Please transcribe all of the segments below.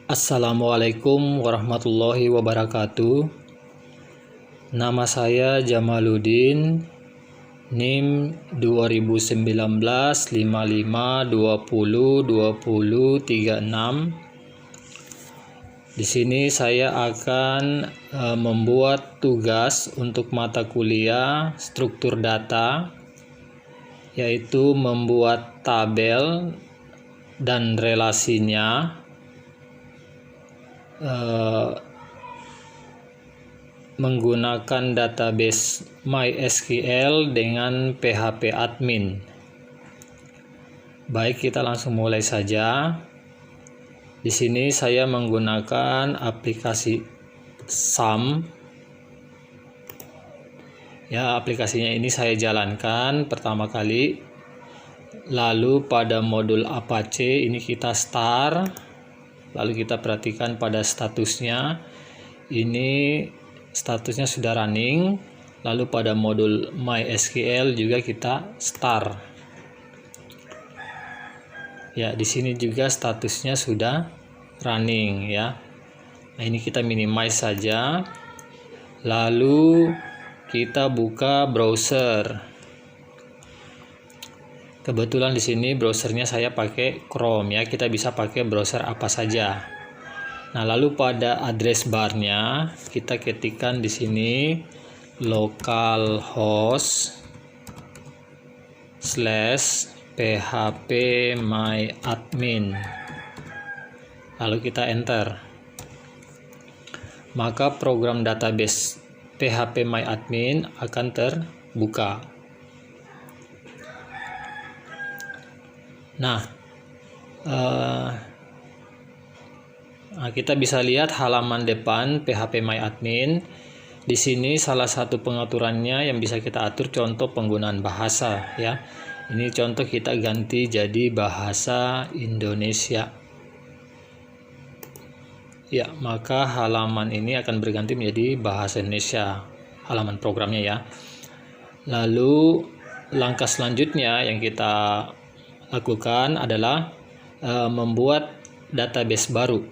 Assalamualaikum warahmatullahi wabarakatuh. Nama saya Jamaluddin, NIM 2019 55202036. Di sini saya akan membuat tugas untuk mata kuliah struktur data, yaitu membuat tabel dan relasinya, menggunakan database MySQL dengan PHP admin. Baik, kita langsung mulai saja. Di sini saya menggunakan aplikasi SAM. Ya, aplikasinya ini saya jalankan pertama kali. Lalu pada modul Apache ini kita start. Lalu kita perhatikan pada statusnya. Ini statusnya sudah running. Lalu pada modul MySQL juga kita start. Ya, di sini juga statusnya sudah running ya. Nah, ini kita minimize saja. Lalu kita buka browser. Kebetulan di sini browsernya saya pakai Chrome ya. Kita bisa pakai browser apa saja. Nah, lalu pada address barnya kita ketikkan di sini localhost /phpMyAdmin. Lalu kita enter. Maka program database PHPMyAdmin akan terbuka. Nah, kita bisa lihat halaman depan PHPMyAdmin. Di sini salah satu pengaturannya yang bisa kita atur contoh penggunaan bahasa ya. Ini contoh kita ganti jadi bahasa Indonesia. Ya, maka halaman ini akan berganti menjadi bahasa Indonesia, halaman programnya ya. Lalu langkah selanjutnya yang kita lakukan adalah membuat database baru.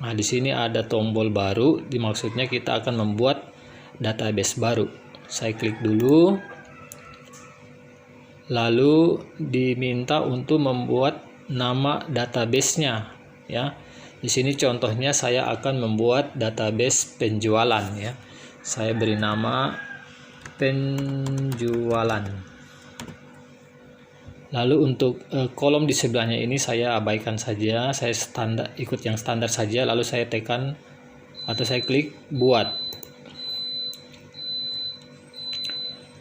Nah, di sini ada tombol baru, dimaksudnya kita akan membuat database baru. Saya klik dulu. Lalu diminta untuk membuat nama database-nya ya. Di sini contohnya saya akan membuat database penjualan ya. Saya beri nama penjualan. Lalu untuk kolom di sebelahnya ini saya abaikan saja, saya ikut yang standar saja, lalu saya tekan atau saya klik buat.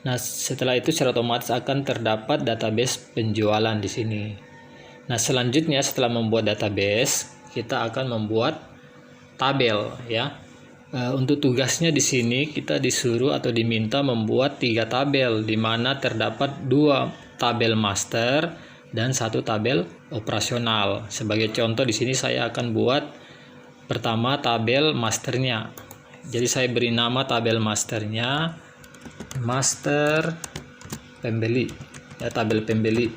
Nah, setelah itu secara otomatis akan terdapat database penjualan di sini. Nah, selanjutnya setelah membuat database, kita akan membuat tabel ya. Untuk tugasnya di sini kita disuruh atau diminta membuat 3 tabel, di mana terdapat 2 tabel master dan 1 tabel operasional. Sebagai contoh di sini saya akan buat pertama tabel masternya. Jadi saya beri nama tabel masternya master pembeli ya, tabel pembeli.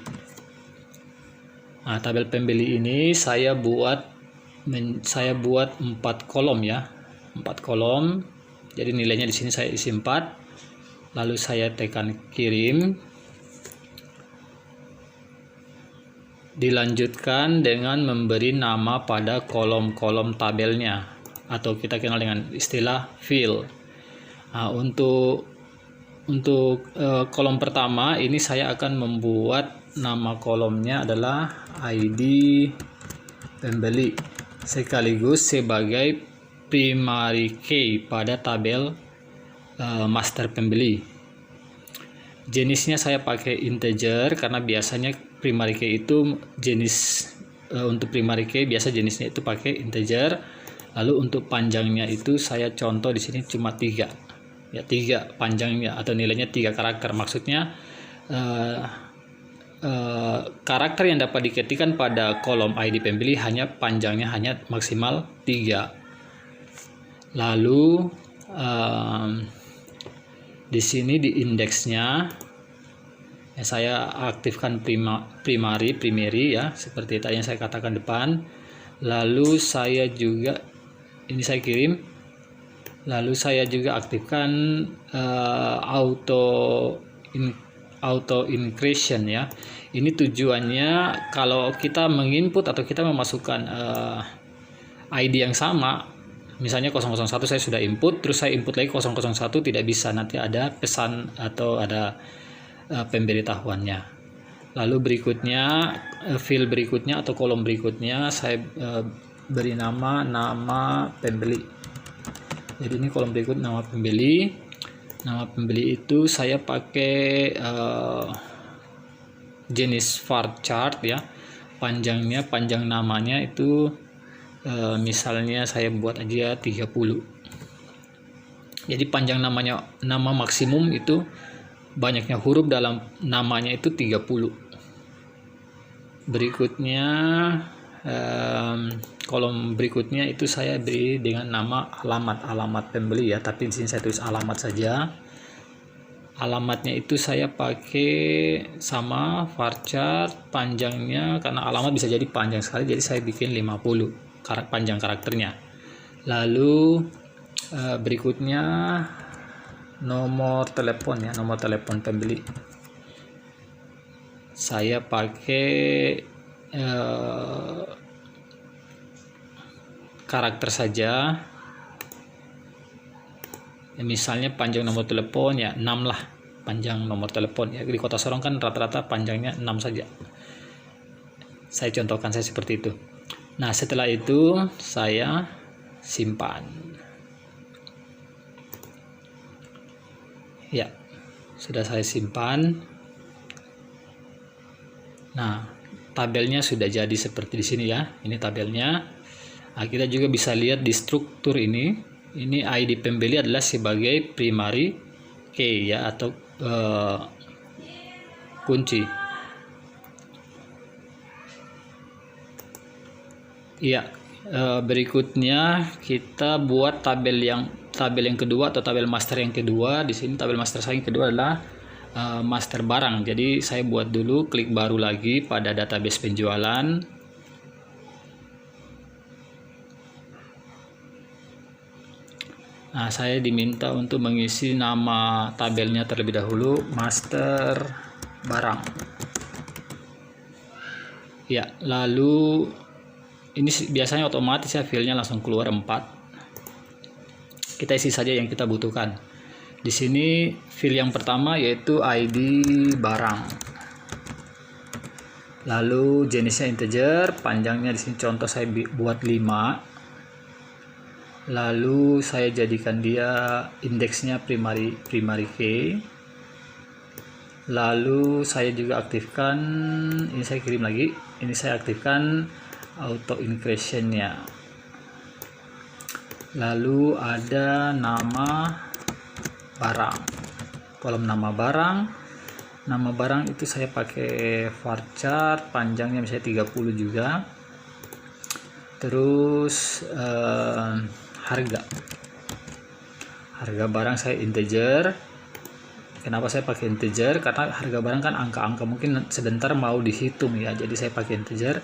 Nah, tabel pembeli ini saya buat 4 kolom ya. 4 kolom. Jadi nilainya di sini saya isi 4. Lalu saya tekan kirim. Dilanjutkan dengan memberi nama pada kolom-kolom tabelnya atau kita kenal dengan istilah field. Nah, untuk kolom pertama ini saya akan membuat nama kolomnya adalah ID pembeli sekaligus sebagai primary key pada tabel master pembeli. Jenisnya saya pakai integer karena biasanya primary key itu jenis untuk primary key biasa jenisnya itu pakai integer. Lalu untuk panjangnya itu saya contoh di sini cuma 3 ya, 3 panjangnya atau nilainya 3 karakter. Maksudnya karakter yang dapat diketikkan pada kolom ID pembeli panjangnya hanya maksimal 3. Lalu di sini di indeksnya ya, saya aktifkan primary ya, seperti tadi yang saya katakan depan. Lalu saya juga kirim. Lalu saya juga aktifkan auto encryption ya. Ini tujuannya kalau kita menginput atau kita memasukkan ID yang sama, misalnya 001 saya sudah input, terus saya input lagi 001, tidak bisa, nanti ada pesan atau ada pemberitahuannya. Lalu berikutnya field berikutnya atau kolom berikutnya saya beri nama pembeli. Jadi ini kolom berikut nama pembeli. Nama pembeli itu saya pakai jenis varchar ya. Panjang namanya itu misalnya saya buat aja 30. Jadi panjang nama maksimum itu banyaknya huruf dalam namanya itu 30. Berikutnya kolom berikutnya itu saya beri dengan nama alamat pembeli ya, tapi di sini saya tulis alamat saja. Alamatnya itu saya pakai sama varchar panjangnya, karena alamat bisa jadi panjang sekali, jadi saya bikin 50 panjang karakternya. Lalu berikutnya nomor telepon ya, nomor telepon pembeli. Saya pakai karakter saja ya, misalnya panjang nomor telepon ya 6 lah, panjang nomor telepon ya, di Kota Sorong kan rata-rata panjangnya 6 saja. Saya contohkan saya seperti itu. Nah setelah itu saya simpan ya, sudah saya simpan. Nah tabelnya sudah jadi seperti di sini ya, ini tabelnya. Nah, kita juga bisa lihat di struktur ini ID pembeli adalah sebagai primary key ya, atau kunci. Iya, berikutnya kita buat tabel yang kedua atau tabel master yang kedua. Di sini tabel master saya yang kedua adalah master barang. Jadi saya buat dulu, klik baru lagi pada database penjualan. Nah, saya diminta untuk mengisi nama tabelnya terlebih dahulu, master barang. Ya, lalu ini biasanya otomatis ya, filenya langsung keluar 4. Kita isi saja yang kita butuhkan. Di sini file yang pertama yaitu ID barang. Lalu jenisnya integer, panjangnya di sini contoh saya buat 5. Lalu saya jadikan dia indeksnya primary key. Lalu saya juga aktifkan, ini saya kirim lagi, ini saya aktifkan auto encryption-nya. Lalu ada nama barang, kolom nama barang. Nama barang itu saya pakai varchar, panjangnya misalnya 30 juga. Terus harga barang saya integer. Kenapa saya pakai integer? Karena harga barang kan angka-angka mungkin sebentar mau dihitung ya, jadi saya pakai integer.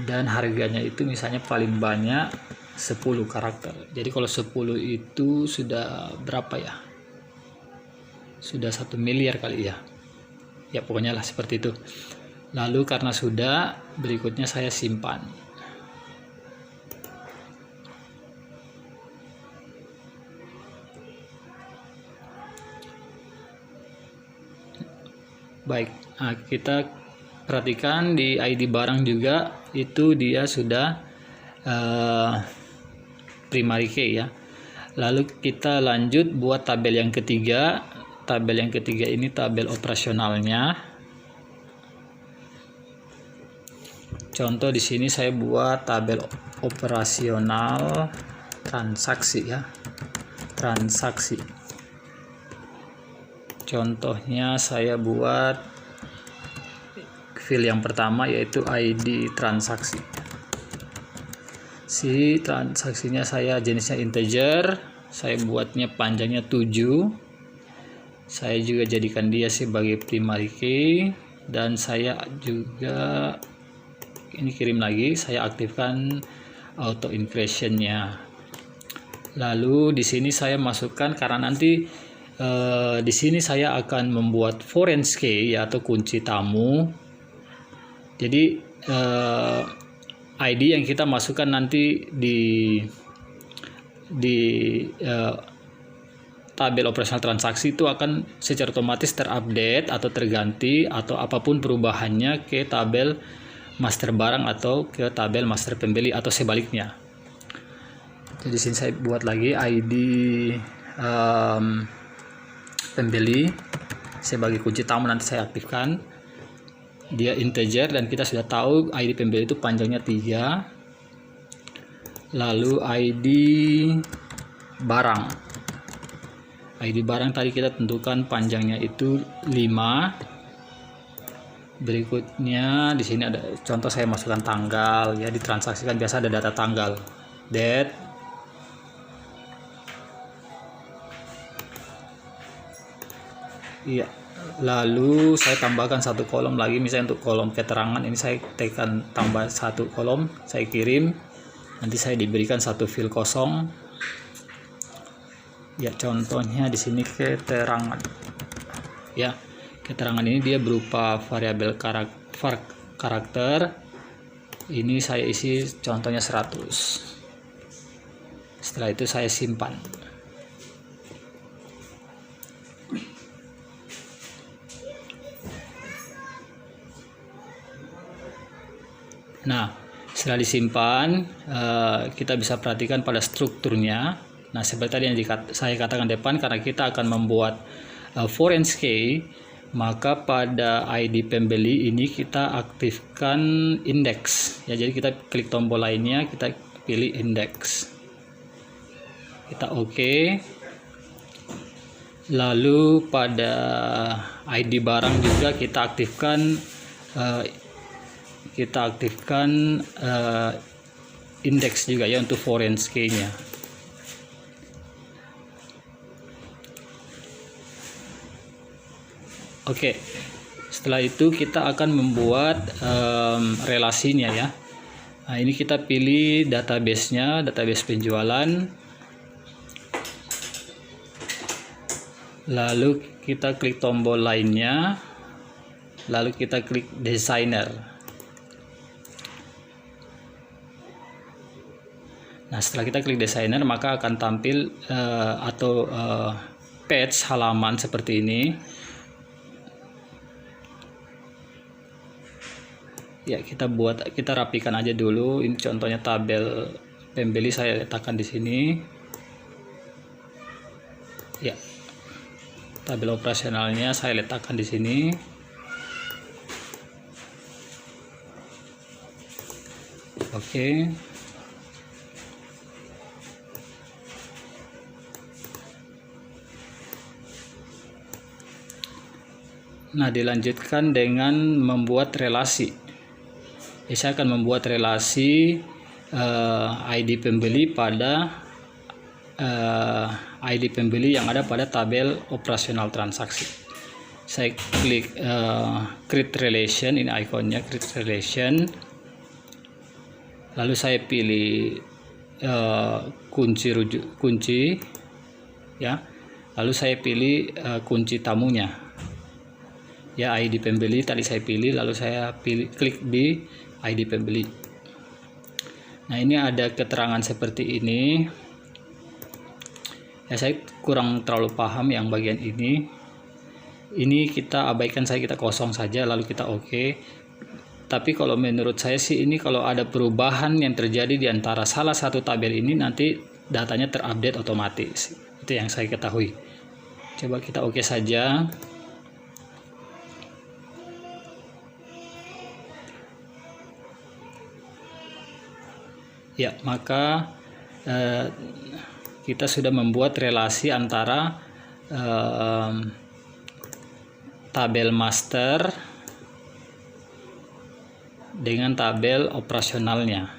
Dan harganya itu misalnya paling banyak 10 karakter. Jadi kalau 10 itu sudah berapa ya? Sudah 1 miliar kali ya. Ya pokoknya lah seperti itu. Lalu karena sudah, berikutnya saya simpan. Baik, nah, kita perhatikan di ID barang juga itu dia sudah primary key ya. Lalu kita lanjut buat tabel yang ketiga. Tabel yang ketiga ini tabel operasionalnya. Contoh di sini saya buat tabel operasional transaksi ya. Transaksi. Contohnya saya buat file yang pertama yaitu ID transaksi. Si transaksinya saya jenisnya integer, saya buatnya panjangnya 7. Saya juga jadikan dia sebagai primary key, dan saya juga ini kirim lagi, saya aktifkan auto increase-nya. Lalu di sini saya masukkan, karena nanti di sini saya akan membuat foreign key atau kunci tamu. Jadi ID yang kita masukkan nanti di tabel operasional transaksi itu akan secara otomatis terupdate atau terganti atau apapun perubahannya ke tabel master barang atau ke tabel master pembeli atau sebaliknya. Jadi sini saya buat lagi ID pembeli sebagai kunci tamu, nanti saya aktifkan. Dia integer dan kita sudah tahu ID pembeli itu panjangnya 3. Lalu ID barang. ID barang tadi kita tentukan panjangnya itu 5. Berikutnya di sini ada contoh, saya masukkan tanggal ya, ditransaksikan biasa ada data tanggal, date. Iya. Lalu saya tambahkan satu kolom lagi, misalnya untuk kolom keterangan ini saya tekan tambah satu kolom, saya kirim, nanti saya diberikan satu field kosong. Ya, contohnya di sini keterangan. Ya, keterangan ini dia berupa variabel karakter. Ini saya isi contohnya 100. Setelah itu saya simpan. Nah, setelah disimpan, kita bisa perhatikan pada strukturnya. Nah, seperti tadi yang saya katakan depan, karena kita akan membuat foreign key, maka pada ID pembeli ini kita aktifkan index. Ya, jadi kita klik tombol lainnya, kita pilih index. Kita OK. Lalu pada ID barang juga kita aktifkan index juga ya untuk foreign key-nya. Oke, setelah itu kita akan membuat relasinya ya. Nah, ini kita pilih database-nya, database penjualan. Lalu kita klik tombol lainnya. Lalu kita klik designer. Nah, setelah kita klik designer, maka akan tampil page halaman seperti ini. Ya, kita rapikan aja dulu. Ini contohnya tabel pembeli, saya letakkan di sini. Ya, tabel operasionalnya saya letakkan di sini. Oke. Nah, dilanjutkan dengan membuat relasi. Saya akan membuat relasi ID pembeli pada ID pembeli yang ada pada tabel operasional transaksi. Saya klik create relation, ini ikonnya create relation. Lalu saya pilih kunci ya. Lalu saya pilih kunci tamunya. Ya, ID pembeli tadi saya pilih, lalu saya klik di ID pembeli. Nah, ini ada keterangan seperti ini. Ya, saya kurang terlalu paham yang bagian ini. Ini kita abaikan saja, kita kosong saja, lalu kita OK. Tapi kalau menurut saya sih, ini kalau ada perubahan yang terjadi di antara salah satu tabel ini, nanti datanya terupdate otomatis. Itu yang saya ketahui. Coba kita OK saja. Ya, maka kita sudah membuat relasi antara tabel master dengan tabel operasionalnya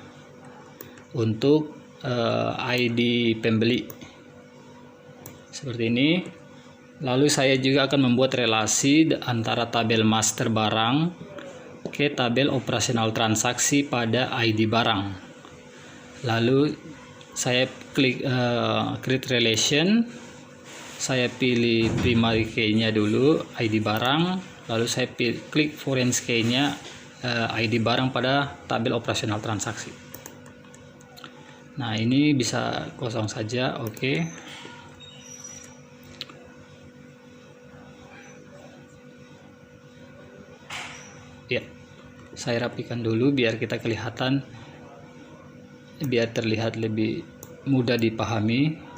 untuk ID pembeli seperti ini. Lalu saya juga akan membuat relasi antara tabel master barang ke tabel operasional transaksi pada ID barang. Lalu saya klik create relation, saya pilih primary key-nya dulu, ID barang, lalu saya klik foreign key-nya, ID barang pada tabel operasional transaksi. Nah, ini bisa kosong saja, oke. Ya, saya rapikan dulu biar kita kelihatan, biar terlihat lebih mudah dipahami.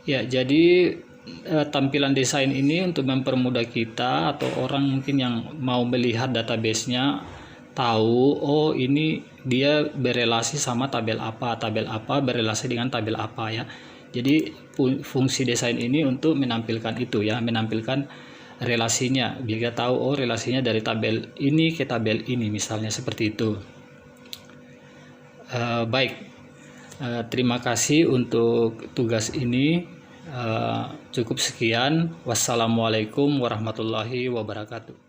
Ya, jadi tampilan desain ini untuk mempermudah kita atau orang mungkin yang mau melihat database-nya tahu, oh ini dia berelasi sama tabel apa berelasi dengan tabel apa ya. Jadi fungsi desain ini untuk menampilkan itu ya, menampilkan relasinya, biar kita tahu oh relasinya dari tabel ini ke tabel ini misalnya seperti itu. Baik. Terima kasih untuk tugas ini. Cukup sekian. Wassalamualaikum warahmatullahi wabarakatuh.